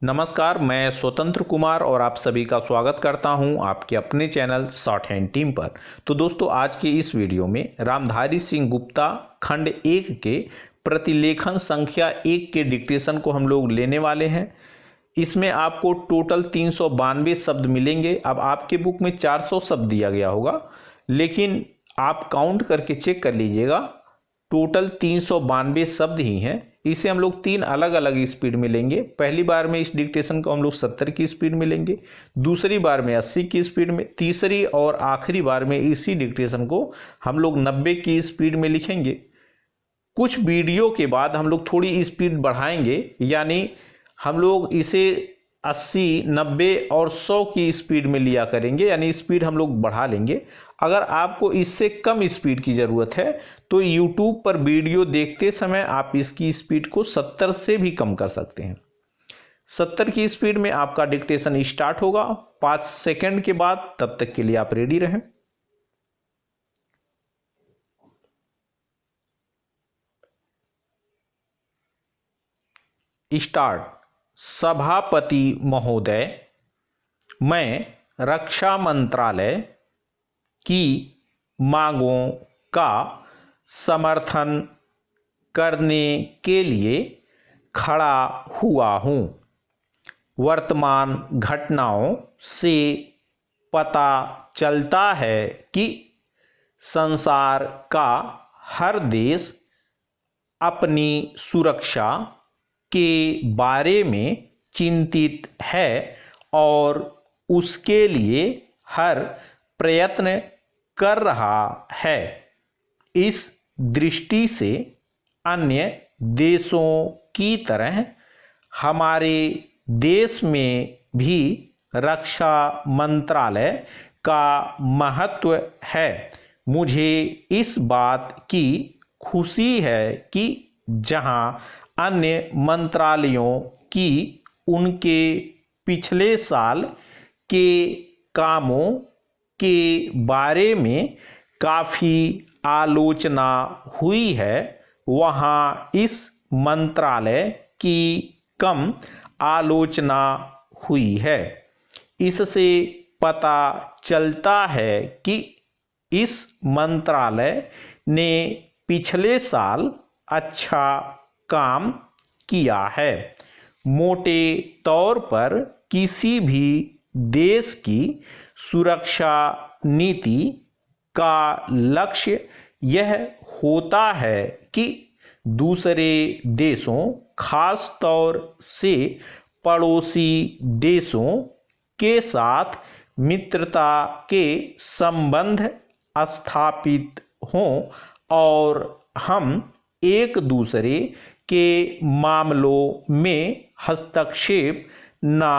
नमस्कार, मैं स्वतंत्र कुमार और आप सभी का स्वागत करता हूं आपके अपने चैनल शॉर्ट हैंड टीम पर। तो दोस्तों, आज के इस वीडियो में रामधारी सिंह गुप्ता खंड 1 के प्रतिलेखन संख्या 1 के डिक्टेशन को हम लोग लेने वाले हैं। इसमें आपको टोटल 392 शब्द मिलेंगे। अब आपके बुक में 400 शब्द दिया गया होगा, लेकिन आप काउंट करके चेक कर लीजिएगा, टोटल 392 शब्द ही हैं। इसे हम लोग 3 अलग अलग स्पीड में लेंगे। पहली बार में इस डिक्टेशन को हम लोग 70 की स्पीड में लेंगे, दूसरी बार में 80 की स्पीड में, तीसरी और आखिरी बार में इसी डिक्टेशन को हम लोग 90 की स्पीड में लिखेंगे। कुछ वीडियो के बाद हम लोग थोड़ी स्पीड बढ़ाएंगे, यानी हम लोग इसे 80, 90 और 100 की स्पीड में लिया करेंगे, यानी स्पीड हम लोग बढ़ा लेंगे। अगर आपको इससे कम स्पीड की ज़रूरत है तो YouTube पर वीडियो देखते समय आप इसकी स्पीड को 70 से भी कम कर सकते हैं। 70 की स्पीड में आपका डिक्टेशन स्टार्ट होगा 5 सेकंड के बाद। तब तक के लिए आप रेडी रहें। स्टार्ट। सभापति महोदय, मैं रक्षा मंत्रालय की मांगों का समर्थन करने के लिए खड़ा हुआ हूँ। वर्तमान घटनाओं से पता चलता है कि संसार का हर देश अपनी सुरक्षा के बारे में चिंतित है और उसके लिए हर प्रयत्न कर रहा है। इस दृष्टि से अन्य देशों की तरह हमारे देश में भी रक्षा मंत्रालय का महत्व है। मुझे इस बात की खुशी है कि जहां अन्य मंत्रालयों की उनके पिछले साल के कामों के बारे में काफ़ी आलोचना हुई है, वहाँ इस मंत्रालय की कम आलोचना हुई है। इससे पता चलता है कि इस मंत्रालय ने पिछले साल अच्छा काम किया है। मोटे तौर पर किसी भी देश की सुरक्षा नीति का लक्ष्य यह होता है कि दूसरे देशों, खास तौर से पड़ोसी देशों के साथ मित्रता के संबंध स्थापित हों और हम एक दूसरे के मामलों में हस्तक्षेप ना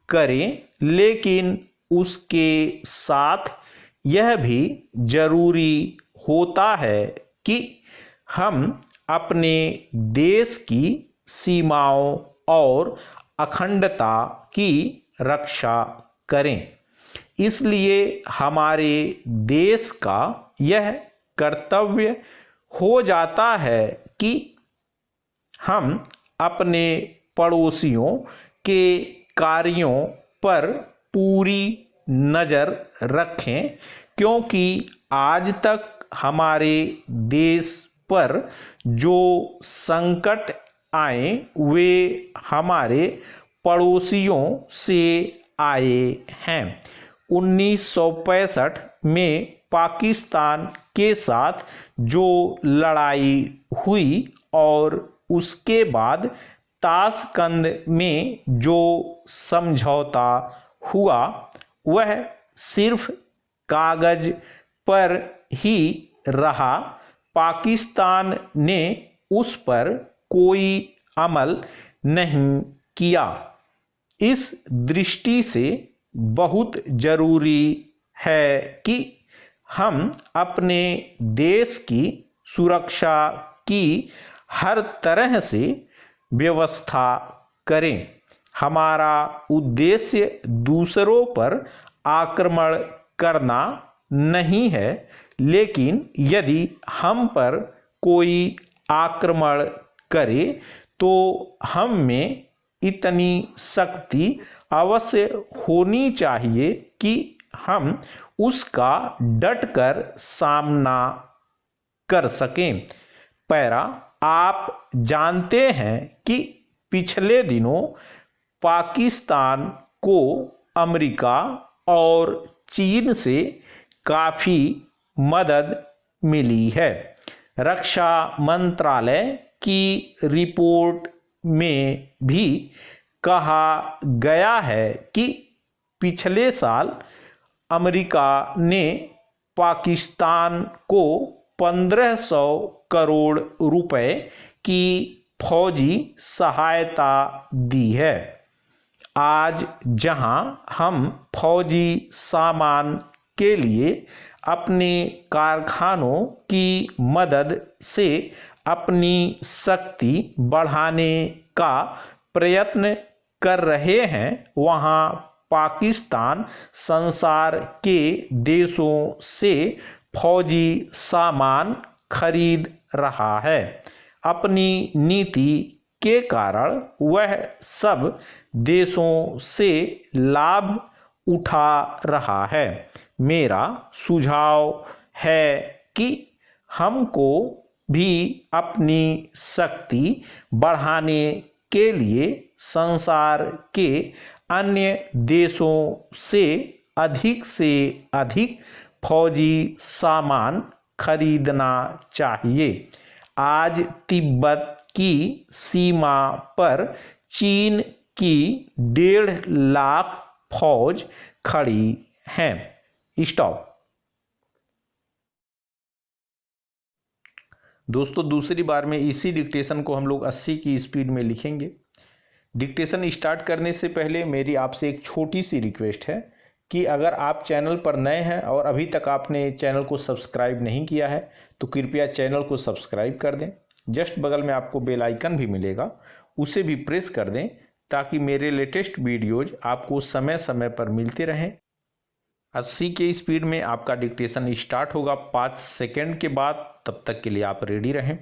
करें, लेकिन उसके साथ यह भी जरूरी होता है कि हम अपने देश की सीमाओं और अखंडता की रक्षा करें। इसलिए हमारे देश का यह कर्तव्य हो जाता है कि हम अपने पड़ोसियों के कार्यों पर पूरी नज़र रखें, क्योंकि आज तक हमारे देश पर जो संकट आए वे हमारे पड़ोसियों से आए हैं। 1965 में पाकिस्तान के साथ जो लड़ाई हुई और उसके बाद ताशकंद में जो समझौता हुआ, वह सिर्फ कागज पर ही रहा। पाकिस्तान ने उस पर कोई अमल नहीं किया। इस दृष्टि से बहुत जरूरी है कि हम अपने देश की सुरक्षा की हर तरह से व्यवस्था करें। हमारा उद्देश्य दूसरों पर आक्रमण करना नहीं है, लेकिन यदि हम पर कोई आक्रमण करे तो हम में इतनी शक्ति अवश्य होनी चाहिए कि हम उसका डटकर सामना कर सकें। पैरा, आप जानते हैं कि पिछले दिनों पाकिस्तान को अमेरिका और चीन से काफ़ी मदद मिली है। रक्षा मंत्रालय की रिपोर्ट में भी कहा गया है कि पिछले साल अमेरिका ने पाकिस्तान को 1500 करोड़ रुपए की फौजी सहायता दी है। आज जहां हम फौजी सामान के लिए अपने कारखानों की मदद से अपनी शक्ति बढ़ाने का प्रयत्न कर रहे हैं, वहां पाकिस्तान संसार के देशों से फौजी सामान खरीद रहा है। अपनी नीति के कारण वह सब देशों से लाभ उठा रहा है। मेरा सुझाव है कि हमको भी अपनी शक्ति बढ़ाने के लिए संसार के अन्य देशों से अधिक फौजी सामान खरीदना चाहिए। आज तिब्बत की सीमा पर चीन की 1.5 लाख फौज खड़ी हैं। स्टॉप। दोस्तों, दूसरी बार में इसी डिक्टेशन को हम लोग 80 की स्पीड में लिखेंगे। डिक्टेशन स्टार्ट करने से पहले मेरी आपसे एक छोटी सी रिक्वेस्ट है कि अगर आप चैनल पर नए हैं और अभी तक आपने चैनल को सब्सक्राइब नहीं किया है तो कृपया चैनल को सब्सक्राइब कर दें। जस्ट बगल में आपको बेल आइकन भी मिलेगा, उसे भी प्रेस कर दें ताकि मेरे लेटेस्ट वीडियोज आपको समय समय पर मिलते रहें। 80 के स्पीड में आपका डिक्टेशन स्टार्ट होगा 5 सेकेंड के बाद। तब तक के लिए आप रेडी रहें।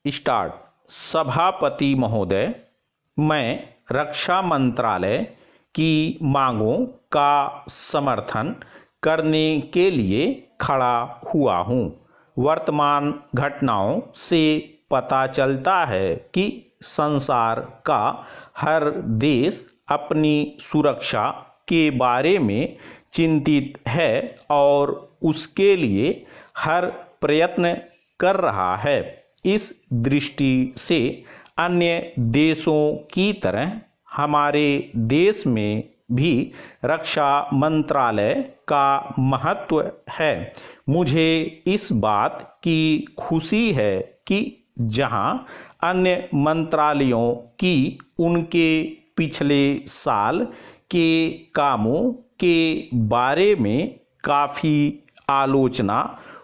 स्टार्ट। सभापति महोदय, मैं रक्षा मंत्रालय की मांगों का समर्थन करने के लिए खड़ा हुआ हूं। वर्तमान घटनाओं से पता चलता है कि संसार का हर देश अपनी सुरक्षा के बारे में चिंतित है और उसके लिए हर प्रयत्न कर रहा है। इस दृष्टि से अन्य देशों की तरह हमारे देश में भी रक्षा मंत्रालय का महत्व है। मुझे इस बात की खुशी है कि जहां अन्य मंत्रालयों की उनके पिछले साल के कामों के बारे में काफ़ी आलोचना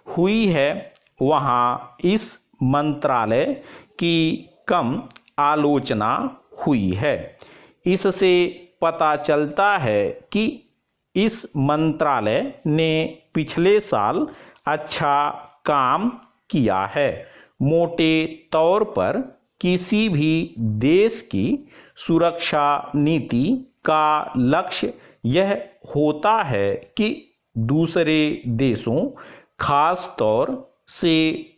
हुई है, वहां इस मंत्रालय की कम आलोचना हुई है। इससे पता चलता है कि इस मंत्रालय ने पिछले साल अच्छा काम किया है। मोटे तौर पर किसी भी देश की सुरक्षा नीति का लक्ष्य यह होता है कि दूसरे देशों, खास तौर से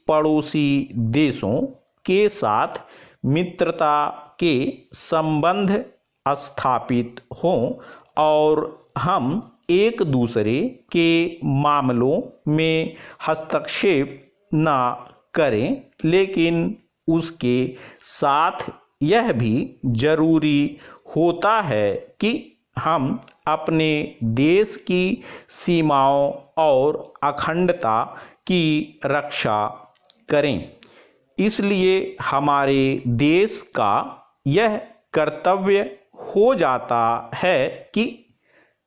पड़ोसी देशों के साथ मित्रता के संबंध स्थापित हों और हम एक दूसरे के मामलों में हस्तक्षेप न करें, लेकिन उसके साथ यह भी जरूरी होता है कि हम अपने देश की सीमाओं और अखंडता की रक्षा करें। इसलिए हमारे देश का यह कर्तव्य हो जाता है कि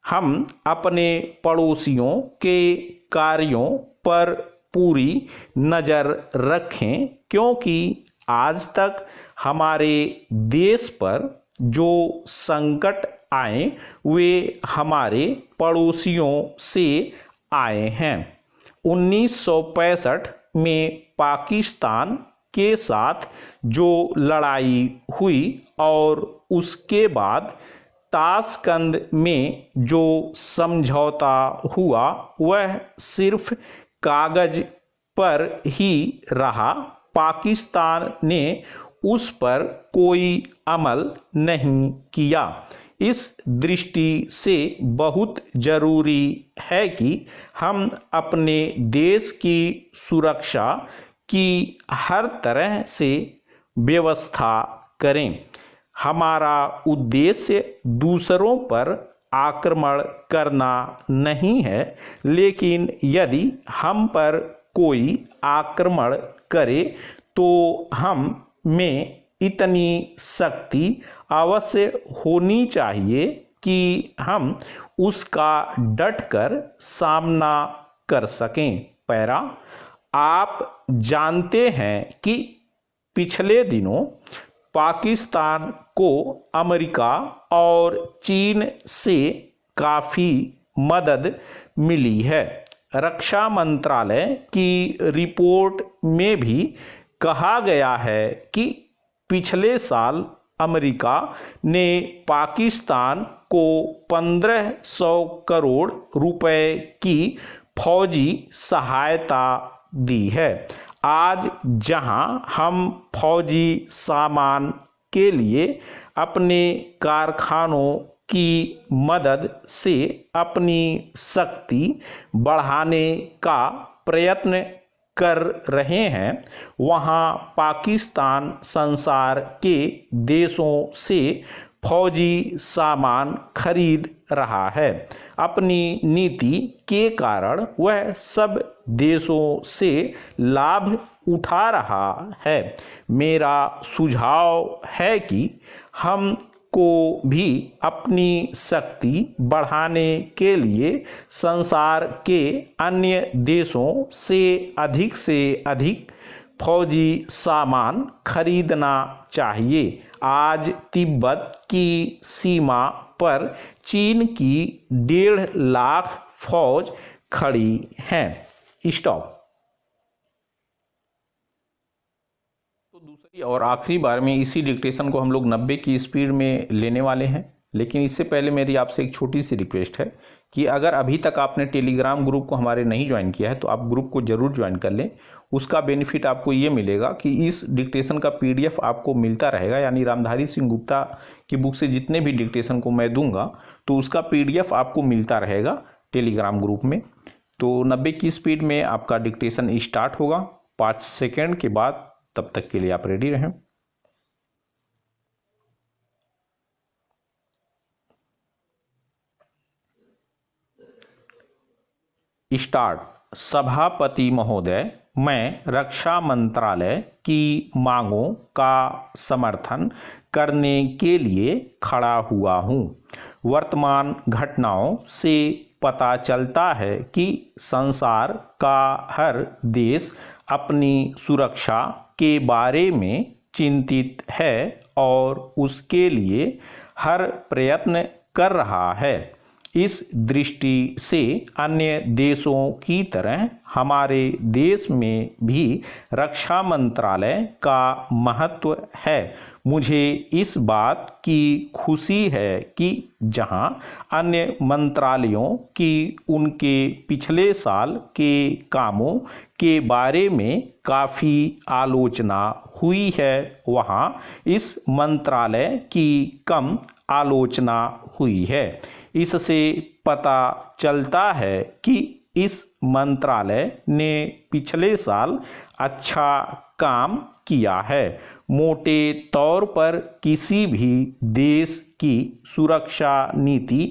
हम अपने पड़ोसियों के कार्यों पर पूरी नज़र रखें, क्योंकि आज तक हमारे देश पर जो संकट आए वे हमारे पड़ोसियों से आए हैं। 1965 में पाकिस्तान के साथ जो लड़ाई हुई और उसके बाद ताशकंद में जो समझौता हुआ वह सिर्फ कागज पर ही रहा। पाकिस्तान ने उस पर कोई अमल नहीं किया। इस दृष्टि से बहुत जरूरी है कि हम अपने देश की सुरक्षा की हर तरह से व्यवस्था करें। हमारा उद्देश्य दूसरों पर आक्रमण करना नहीं है, लेकिन यदि हम पर कोई आक्रमण करे तो हम में इतनी शक्ति अवश्य होनी चाहिए कि हम उसका डटकर सामना कर सकें। पैरा, आप जानते हैं कि पिछले दिनों पाकिस्तान को अमेरिका और चीन से काफ़ी मदद मिली है। रक्षा मंत्रालय की रिपोर्ट में भी कहा गया है कि पिछले साल अमेरिका ने पाकिस्तान को 1500 करोड़ रुपए की फौजी सहायता दी है। आज जहां हम फौजी सामान के लिए अपने कारखानों की मदद से अपनी शक्ति बढ़ाने का प्रयत्न कर रहे हैं, वहां पाकिस्तान संसार के देशों से फौजी सामान खरीद रहा है। अपनी नीति के कारण वह सब देशों से लाभ उठा रहा है। मेरा सुझाव है कि हम को भी अपनी शक्ति बढ़ाने के लिए संसार के अन्य देशों से अधिक फौजी सामान खरीदना चाहिए। आज तिब्बत की सीमा पर चीन की 1.5 लाख फौज खड़ी हैं। स्टॉप। तो दूसरी और आखिरी बार में इसी डिक्टेशन को हम लोग 90 की स्पीड में लेने वाले हैं, लेकिन इससे पहले मेरी आपसे एक छोटी सी रिक्वेस्ट है कि अगर अभी तक आपने टेलीग्राम ग्रुप को हमारे नहीं ज्वाइन किया है तो आप ग्रुप को जरूर ज्वाइन कर लें। उसका बेनिफिट आपको ये मिलेगा कि इस डिक्टेशन का PDF आपको मिलता रहेगा, यानी रामधारी सिंह गुप्ता की बुक से जितने भी डिक्टेशन को मैं दूंगा तो उसका PDF आपको मिलता रहेगा टेलीग्राम ग्रुप में। तो 90 की स्पीड में आपका डिक्टेशन स्टार्ट होगा 5 सेकेंड के बाद। तब तक के लिए आप रेडी रहें। स्टार्ट। सभापति महोदय, मैं रक्षा मंत्रालय की मांगों का समर्थन करने के लिए खड़ा हुआ हूं। वर्तमान घटनाओं से पता चलता है कि संसार का हर देश अपनी सुरक्षा के बारे में चिंतित है और उसके लिए हर प्रयत्न कर रहा है। इस दृष्टि से अन्य देशों की तरह हमारे देश में भी रक्षा मंत्रालय का महत्व है। मुझे इस बात की खुशी है कि जहां अन्य मंत्रालयों की उनके पिछले साल के कामों के बारे में काफ़ी आलोचना हुई है, वहां इस मंत्रालय की कम आलोचना हुई है। इससे पता चलता है कि इस मंत्रालय ने पिछले साल अच्छा काम किया है। मोटे तौर पर किसी भी देश की सुरक्षा नीति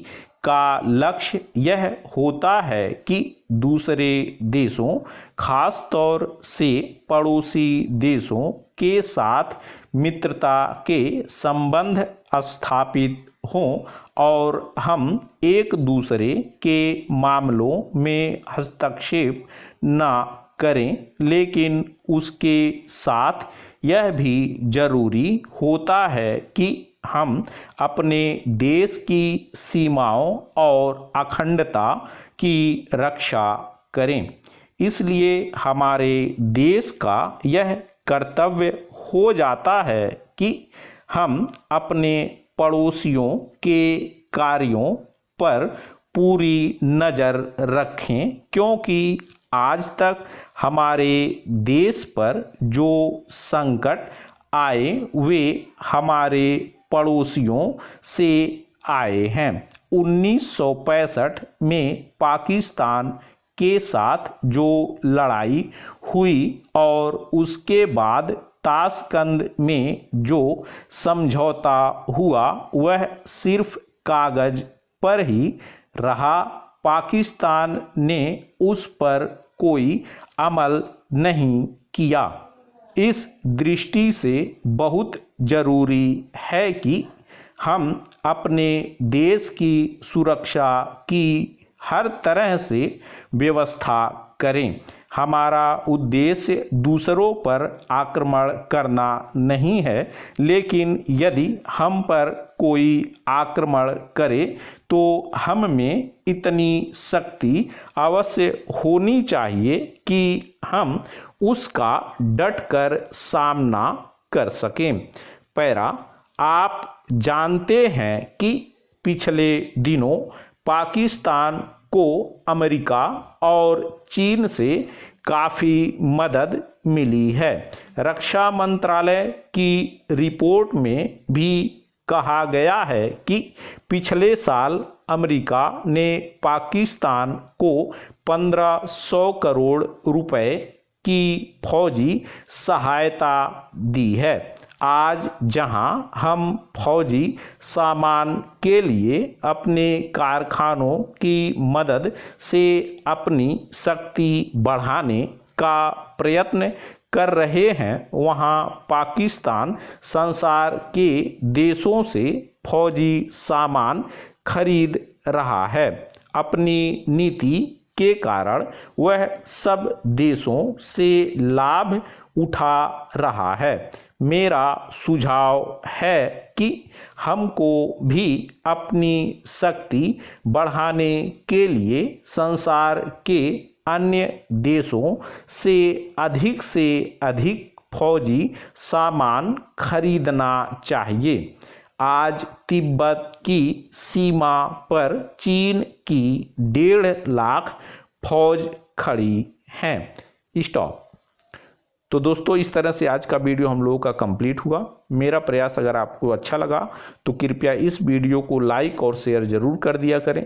का लक्ष्य यह होता है कि दूसरे देशों, खास तौर से पड़ोसी देशों के साथ मित्रता के संबंध स्थापित हों और हम एक दूसरे के मामलों में हस्तक्षेप न करें, लेकिन उसके साथ यह भी जरूरी होता है कि हम अपने देश की सीमाओं और अखंडता की रक्षा करें। इसलिए हमारे देश का यह कर्तव्य हो जाता है कि हम अपने पड़ोसियों के कार्यों पर पूरी नज़र रखें, क्योंकि आज तक हमारे देश पर जो संकट आए वे हमारे पड़ोसियों से आए हैं। 1965 में पाकिस्तान के साथ जो लड़ाई हुई और उसके बाद ताशकंद में जो समझौता हुआ वह सिर्फ कागज पर ही रहा। पाकिस्तान ने उस पर कोई अमल नहीं किया। इस दृष्टि से बहुत ज़रूरी है कि हम अपने देश की सुरक्षा की हर तरह से व्यवस्था करें। हमारा उद्देश्य दूसरों पर आक्रमण करना नहीं है, लेकिन यदि हम पर कोई आक्रमण करे तो हम में इतनी शक्ति अवश्य होनी चाहिए कि हम उसका डटकर सामना कर सकें। पैरा, आप जानते हैं कि पिछले दिनों पाकिस्तान को अमेरिका और चीन से काफ़ी मदद मिली है। रक्षा मंत्रालय की रिपोर्ट में भी कहा गया है कि पिछले साल अमेरिका ने पाकिस्तान को 1500 करोड़ रुपए की फौजी सहायता दी है। आज जहां हम फौजी सामान के लिए अपने कारखानों की मदद से अपनी शक्ति बढ़ाने का प्रयत्न कर रहे हैं, वहां पाकिस्तान संसार के देशों से फौजी सामान खरीद रहा है। अपनी नीति के कारण वह सब देशों से लाभ उठा रहा है। मेरा सुझाव है कि हमको भी अपनी शक्ति बढ़ाने के लिए संसार के अन्य देशों से अधिक फौजी सामान खरीदना चाहिए। आज तिब्बत की सीमा पर चीन की 1.5 लाख फौज खड़ी हैं। स्टॉप। तो दोस्तों, इस तरह से आज का वीडियो हम लोगों का कंप्लीट हुआ। मेरा प्रयास अगर आपको अच्छा लगा तो कृपया इस वीडियो को लाइक और शेयर जरूर कर दिया करें।